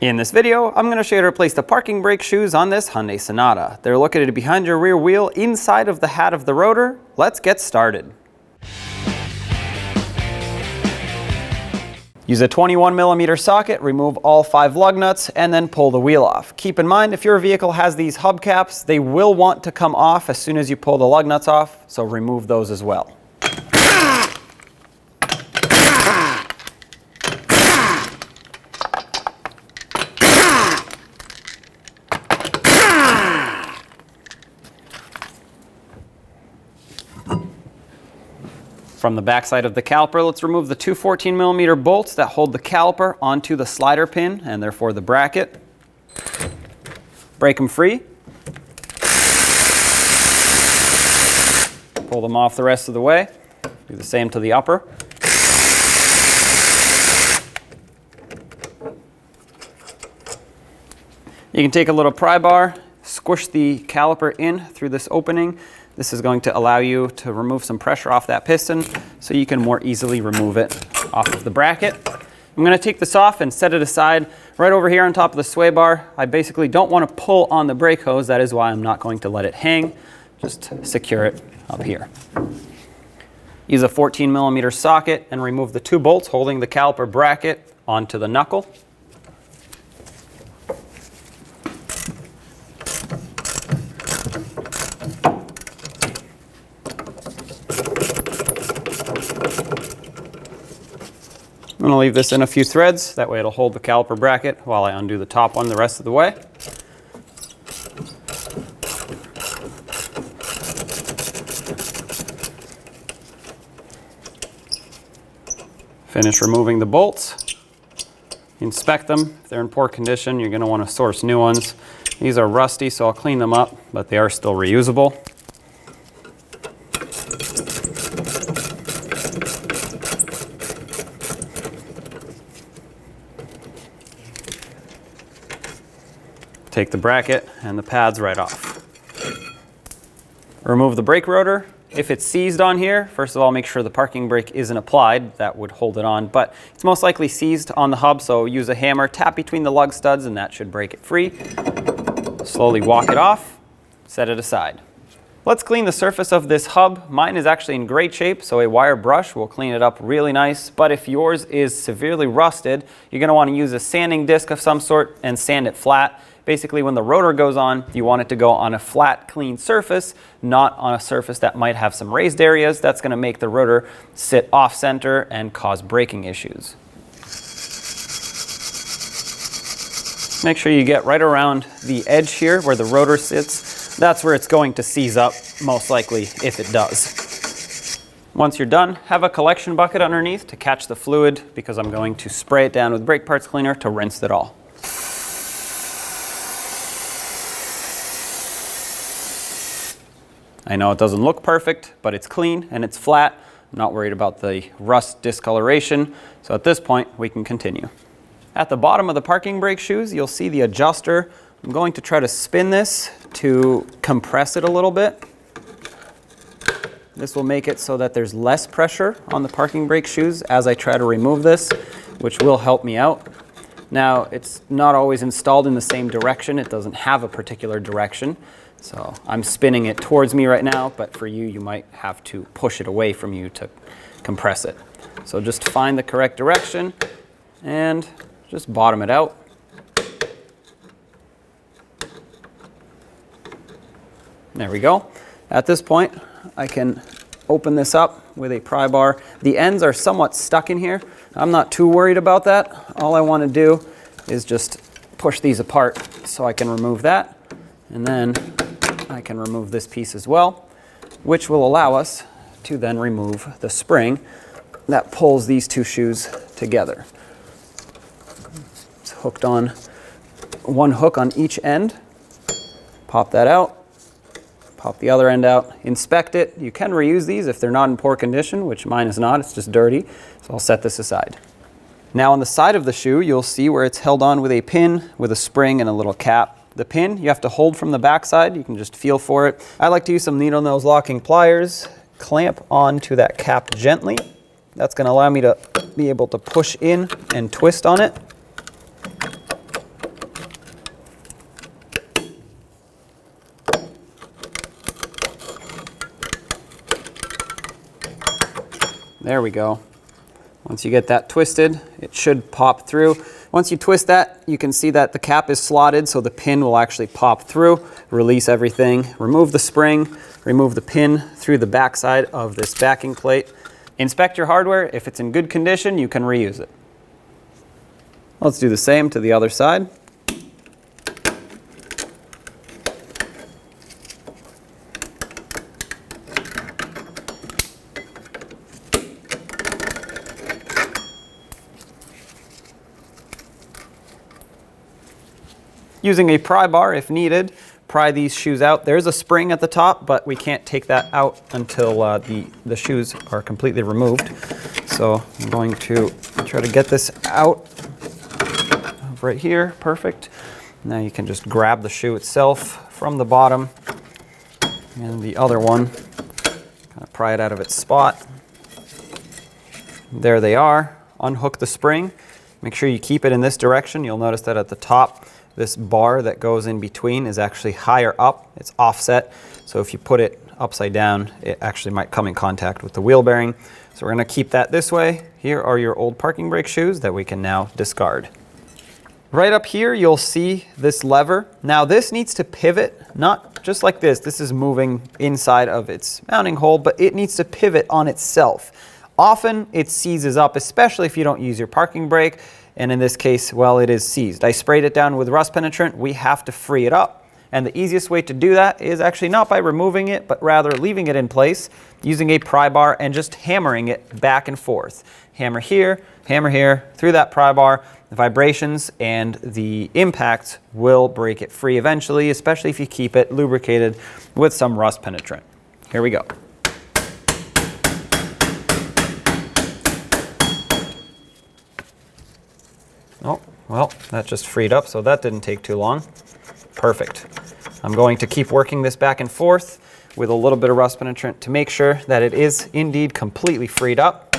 In this video, I'm going to show you how to replace the parking brake shoes on this Hyundai Sonata. They're located behind your rear wheel inside of the hat of the rotor. Let's get started. Use a 21mm socket, remove all 5 lug nuts, and then pull the wheel off. Keep in mind, if your vehicle has these hubcaps, they will want to come off as soon as you pull the lug nuts off, so remove those as well. From the backside of the caliper, let's remove the two 14mm bolts that hold the caliper onto the slider pin and therefore the bracket. Break them free. Pull them off the rest of the way. Do the same to the upper. You can take a little pry bar, squish the caliper in through this opening. This is going to allow you to remove some pressure off that piston so you can more easily remove it off of the bracket. I'm going to take this off and set it aside right over here on top of the sway bar. I basically don't want to pull on the brake hose. That is why I'm not going to let it hang. Just secure it up here. Use a 14mm socket and remove the 2 bolts holding the caliper bracket onto the knuckle. I'm going to leave this in a few threads, that way it'll hold the caliper bracket while I undo the top one the rest of the way. Finish removing the bolts. Inspect them. If they're in poor condition, you're going to want to source new ones. These are rusty, so I'll clean them up, but they are still reusable. Take the bracket and the pads right off. Remove the brake rotor. If it's seized on here, first of all, make sure the parking brake isn't applied. That would hold it on, but it's most likely seized on the hub, so use a hammer, tap between the lug studs, and that should break it free. Slowly walk it off, set it aside. Let's clean the surface of this hub. Mine is actually in great shape, so a wire brush will clean it up really nice, but if yours is severely rusted, you're going to want to use a sanding disc of some sort and sand it flat. Basically, when the rotor goes on, you want it to go on a flat, clean surface, not on a surface that might have some raised areas. That's going to make the rotor sit off-center and cause braking issues. Make sure you get right around the edge here where the rotor sits. That's where it's going to seize up, most likely, if it does. Once you're done, have a collection bucket underneath to catch the fluid, because I'm going to spray it down with brake parts cleaner to rinse it all. I know it doesn't look perfect, but it's clean and it's flat. I'm not worried about the rust discoloration. So at this point, we can continue. At the bottom of the parking brake shoes, you'll see the adjuster. I'm going to try to spin this to compress it a little bit. This will make it so that there's less pressure on the parking brake shoes as I try to remove this, which will help me out. Now, it's not always installed in the same direction. It doesn't have a particular direction. So I'm spinning it towards me right now, but for you, you might have to push it away from you to compress it. So just find the correct direction and just bottom it out. There we go. At this point, I can open this up with a pry bar. The ends are somewhat stuck in here. I'm not too worried about that. All I want to do is just push these apart so I can remove that. And then I can remove this piece as well, which will allow us to then remove the spring that pulls these 2 shoes together. It's hooked on 1 hook on each end. Pop that out, pop the other end out, inspect it. You can reuse these if they're not in poor condition, which mine is not, it's just dirty. So I'll set this aside. Now on the side of the shoe, you'll see where it's held on with a pin, with a spring and a little cap. The pin you have to hold from the backside. You can just feel for it. I like to use some needle nose locking pliers, clamp onto that cap gently. That's going to allow me to be able to push in and twist on it. There we go. Once you get that twisted, it should pop through. Once you twist that, you can see that the cap is slotted, so the pin will actually pop through. Release everything, remove the spring, remove the pin through the backside of this backing plate. Inspect your hardware. If it's in good condition, you can reuse it. Let's do the same to the other side. Using a pry bar if needed, pry these shoes out. There's a spring at the top, but we can't take that out until the shoes are completely removed. So I'm going to try to get this out right here. Perfect. Now you can just grab the shoe itself from the bottom, and the other one, kind of pry it out of its spot. There they are. Unhook the spring. Make sure you keep it in this direction. You'll notice that at the top, this bar that goes in between is actually higher up. It's offset. So if you put it upside down, it actually might come in contact with the wheel bearing. So we're going to keep that this way. Here are your old parking brake shoes that we can now discard. Right up here, you'll see this lever. Now this needs to pivot, not just like this. This is moving inside of its mounting hole, but it needs to pivot on itself. Often it seizes up, especially if you don't use your parking brake. And in this case, well, it is seized. I sprayed it down with rust penetrant. We have to free it up. And the easiest way to do that is actually not by removing it, but rather leaving it in place, using a pry bar and just hammering it back and forth. Hammer here, through that pry bar. The vibrations and the impact will break it free eventually, especially if you keep it lubricated with some rust penetrant. Here we go. Oh, well, that just freed up, so that didn't take too long. Perfect. I'm going to keep working this back and forth with a little bit of rust penetrant to make sure that it is indeed completely freed up.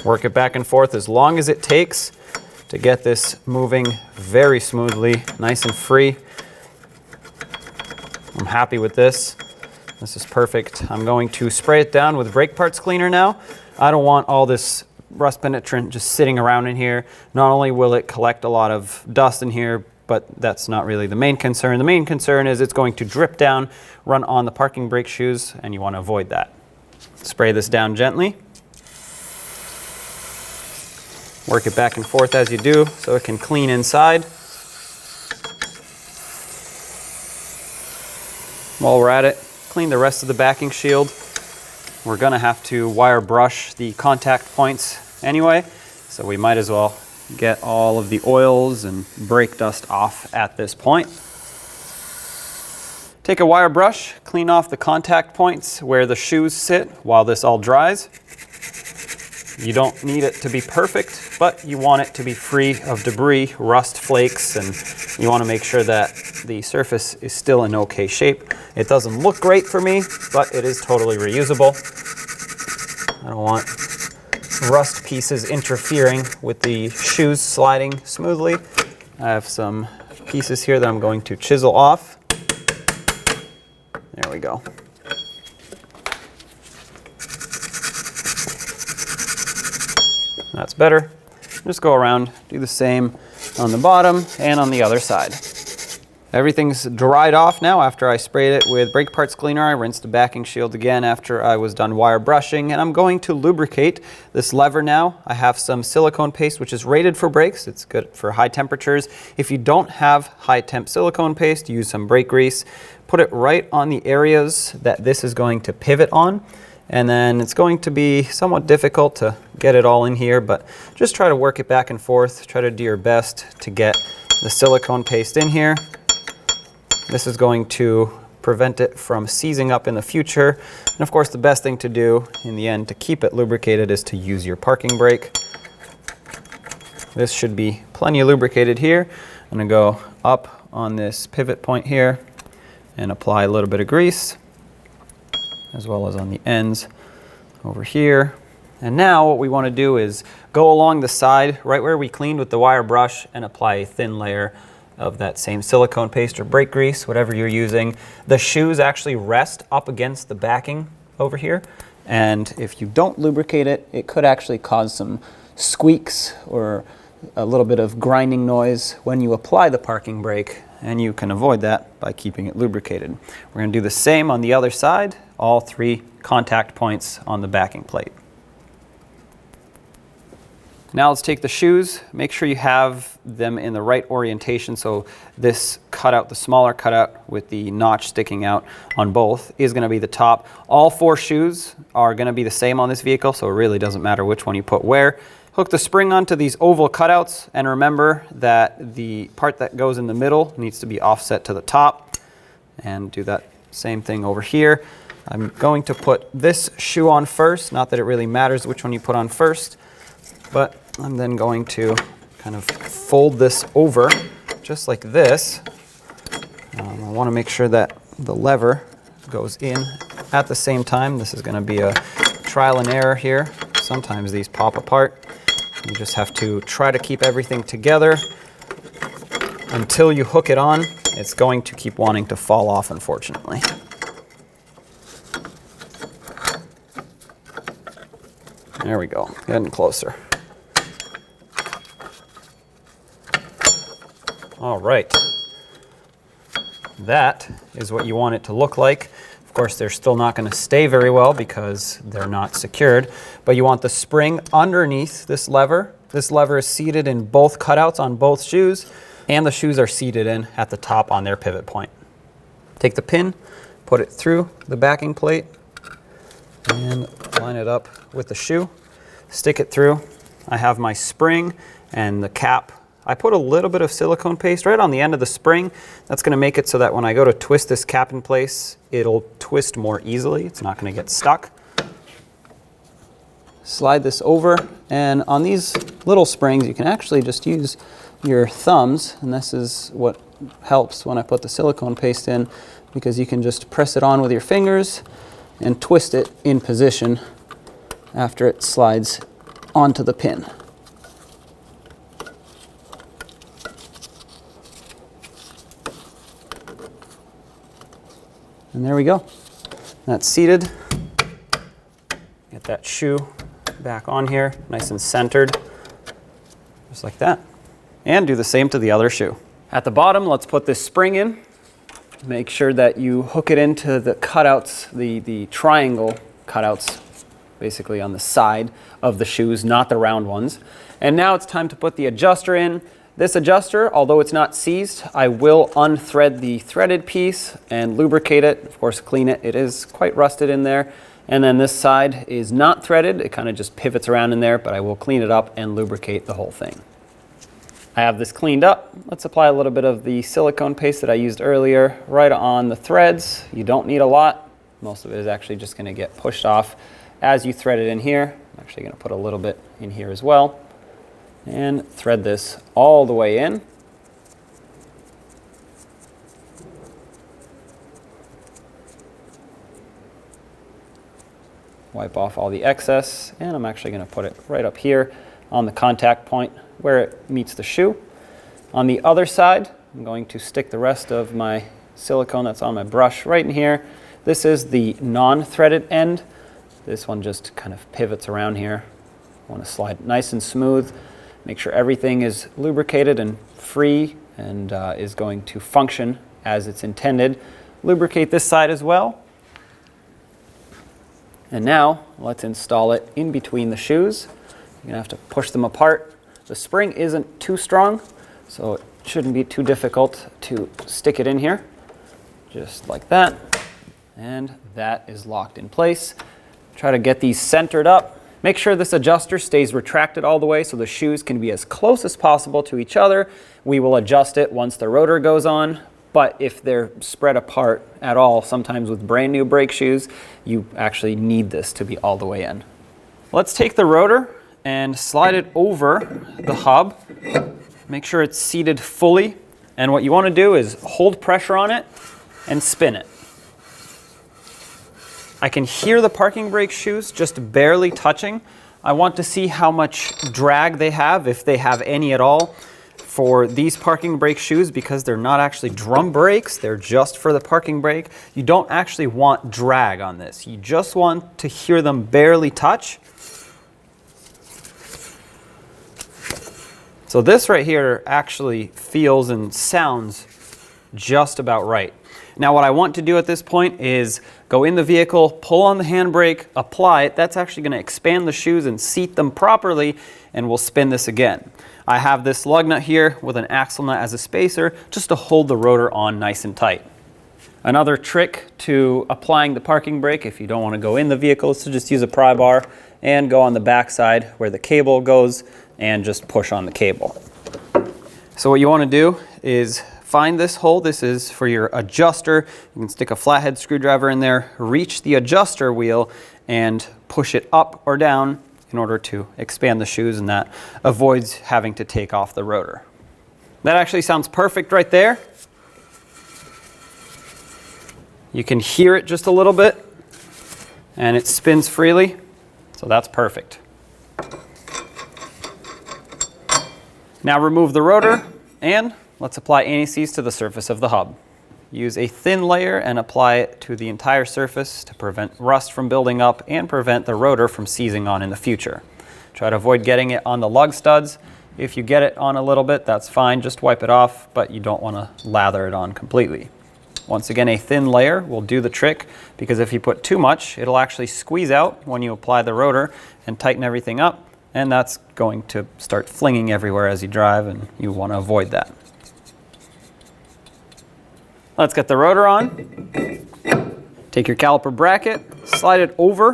Work it back and forth as long as it takes to get this moving very smoothly, nice and free. I'm happy with this. This is perfect. I'm going to spray it down with brake parts cleaner now. I don't want all this rust penetrant just sitting around in here. Not only will it collect a lot of dust in here, but that's not really the main concern. The main concern is it's going to drip down, run on the parking brake shoes, and you want to avoid that. Spray this down gently. Work it back and forth as you do so it can clean inside. While we're at it, clean the rest of the backing shield. We're going to have to wire brush the contact points anyway, so we might as well get all of the oils and brake dust off at this point. Take a wire brush, clean off the contact points where the shoes sit while this all dries. You don't need it to be perfect, but you want it to be free of debris, rust flakes, and you want to make sure that the surface is still in okay shape. It doesn't look great for me, but it is totally reusable. I don't want rust pieces interfering with the shoes sliding smoothly. I have some pieces here that I'm going to chisel off. There we go. That's better. Just go around, do the same on the bottom and on the other side. Everything's dried off now after I sprayed it with brake parts cleaner. I rinsed the backing shield again after I was done wire brushing, and I'm going to lubricate this lever now. I have some silicone paste, which is rated for brakes. It's good for high temperatures. If you don't have high temp silicone paste, use some brake grease. Put it right on the areas that this is going to pivot on. And then it's going to be somewhat difficult to get it all in here, but just try to work it back and forth. Try to do your best to get the silicone paste in here. This is going to prevent it from seizing up in the future. And of course, the best thing to do in the end to keep it lubricated is to use your parking brake. This should be plenty lubricated here. I'm going to go up on this pivot point here and apply a little bit of grease, as well as on the ends over here And now what we want to do is go along the side, right where we cleaned with the wire brush, and apply a thin layer of that same silicone paste or brake grease, whatever you're using. The shoes actually rest up against the backing over here, and if you don't lubricate it, it could actually cause some squeaks or a little bit of grinding noise when you apply the parking brake, and you can avoid that by keeping it lubricated. We're going to do the same on the other side, all 3 contact points on the backing plate. Now let's take the shoes, make sure you have them in the right orientation. So this cutout, the smaller cutout with the notch sticking out on both, is going to be the top. All 4 shoes are going to be the same on this vehicle, so it really doesn't matter which one you put where. Hook the spring onto these oval cutouts, and remember that the part that goes in the middle needs to be offset to the top. And do that same thing over here. I'm going to put this shoe on first, not that it really matters which one you put on first, but I'm then going to kind of fold this over just like this. I want to make sure that the lever goes in at the same time. This is going to be a trial and error here. Sometimes these pop apart. You just have to try to keep everything together until you hook it on. It's going to keep wanting to fall off, unfortunately. There we go, getting closer. All right, that is what you want it to look like. Of course, they're still not going to stay very well because they're not secured, but you want the spring underneath this lever. This lever is seated in both cutouts on both shoes, and the shoes are seated in at the top on their pivot point. Take the pin, put it through the backing plate, and line it up with the shoe. Stick it through. I have my spring and the cap. I put a little bit of silicone paste right on the end of the spring. That's going to make it so that when I go to twist this cap in place, it'll twist more easily. It's not going to get stuck. Slide this over, and on these little springs, you can actually just use your thumbs, and this is what helps when I put the silicone paste in, because you can just press it on with your fingers and twist it in position after it slides onto the pin. And there we go. That's seated. Get that shoe back on here, nice and centered, just like that. And do the same to the other shoe. At the bottom, let's put this spring in. Make sure that you hook it into the cutouts, the triangle cutouts, basically on the side of the shoes, not the round ones. And now it's time to put the adjuster in. This adjuster, although it's not seized, I will unthread the threaded piece and lubricate it, of course clean it. It is quite rusted in there. And then this side is not threaded. It kind of just pivots around in there, but I will clean it up and lubricate the whole thing. I have this cleaned up. Let's apply a little bit of the silicone paste that I used earlier right on the threads. You don't need a lot. Most of it is actually just going to get pushed off as you thread it in here. I'm actually going to put a little bit in here as well. And thread this all the way in. Wipe off all the excess, and I'm actually going to put it right up here on the contact point where it meets the shoe. On the other side, I'm going to stick the rest of my silicone that's on my brush right in here. This is the non-threaded end. This one just kind of pivots around here. I want to slide nice and smooth. Make sure everything is lubricated and free and is going to function as it's intended. Lubricate this side as well. And now let's install it in between the shoes. You're going to have to push them apart. The spring isn't too strong, so it shouldn't be too difficult to stick it in here. Just like that. And that is locked in place. Try to get these centered up. Make sure this adjuster stays retracted all the way so the shoes can be as close as possible to each other. We will adjust it once the rotor goes on, but if they're spread apart at all, sometimes with brand new brake shoes, you actually need this to be all the way in. Let's take the rotor and slide it over the hub. Make sure it's seated fully, and what you want to do is hold pressure on it and spin it. I can hear the parking brake shoes just barely touching. I want to see how much drag they have, if they have any at all. For these parking brake shoes, because they're not actually drum brakes, they're just for the parking brake, you don't actually want drag on this. You just want to hear them barely touch. So this right here actually feels and sounds just about right. Now what I want to do at this point is go in the vehicle, pull on the handbrake, apply it. That's actually going to expand the shoes and seat them properly, and we'll spin this again. I have this lug nut here with an axle nut as a spacer just to hold the rotor on nice and tight. Another trick to applying the parking brake, if you don't want to go in the vehicle, is to just use a pry bar and go on the back side where the cable goes and just push on the cable. So what you want to do is find this hole. This is for your adjuster. You can stick a flathead screwdriver in there, reach the adjuster wheel, and push it up or down in order to expand the shoes, and that avoids having to take off the rotor. That actually sounds perfect right there. You can hear it just a little bit, and it spins freely, so that's perfect. Now remove the rotor, and let's apply anti-seize to the surface of the hub. Use a thin layer and apply it to the entire surface to prevent rust from building up and prevent the rotor from seizing on in the future. Try to avoid getting it on the lug studs. If you get it on a little bit, that's fine, just wipe it off, but you don't want to lather it on completely. Once again, a thin layer will do the trick, because if you put too much, it'll actually squeeze out when you apply the rotor and tighten everything up, and that's going to start flinging everywhere as you drive, and you want to avoid that. Let's get the rotor on. Take your caliper bracket, slide it over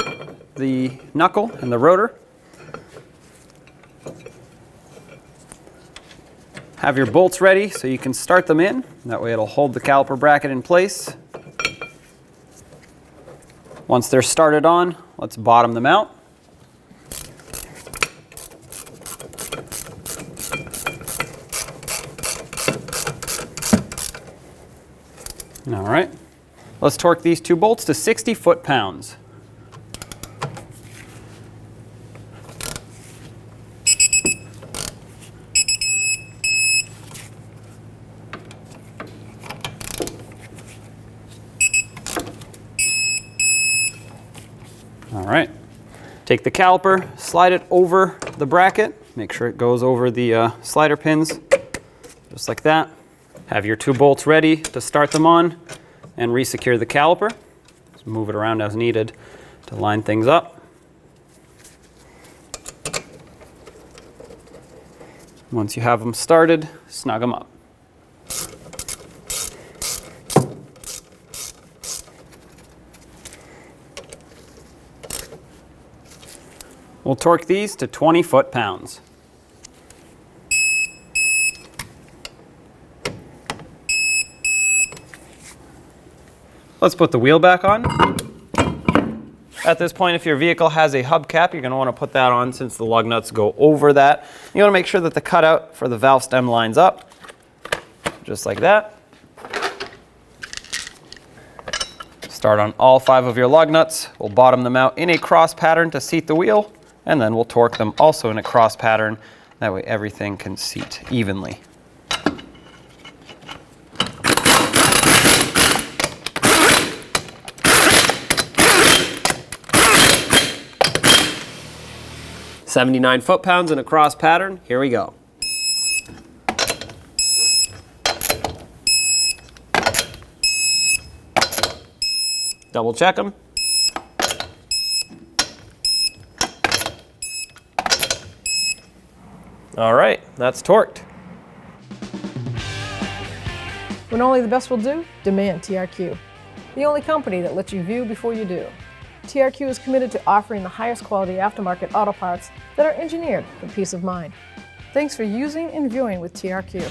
the knuckle and the rotor. Have your bolts ready so you can start them in. That way it'll hold the caliper bracket in place. Once they're started on, let's bottom them out. All right, let's torque these two bolts to 60 foot-pounds. All right, take the caliper, slide it over the bracket, make sure it goes over the slider pins, just like that. Have your two bolts ready to start them on and resecure the caliper. Just move it around as needed to line things up. Once you have them started, snug them up. We'll torque these to 20 foot-pounds. Let's put the wheel back on. At this point, if your vehicle has a hubcap, you're going to want to put that on since the lug nuts go over that. You want to make sure that the cutout for the valve stem lines up, just like that. Start on all 5 of your lug nuts. We'll bottom them out in a cross pattern to seat the wheel, and then we'll torque them also in a cross pattern. That way everything can seat evenly. "79 foot-pounds in a cross pattern." Here we go. Double check them. All right, that's torqued. When only the best will do, demand TRQ. The only company that lets you view before you do. TRQ is committed to offering the highest quality aftermarket auto parts that are engineered for peace of mind. Thanks for using and viewing with TRQ.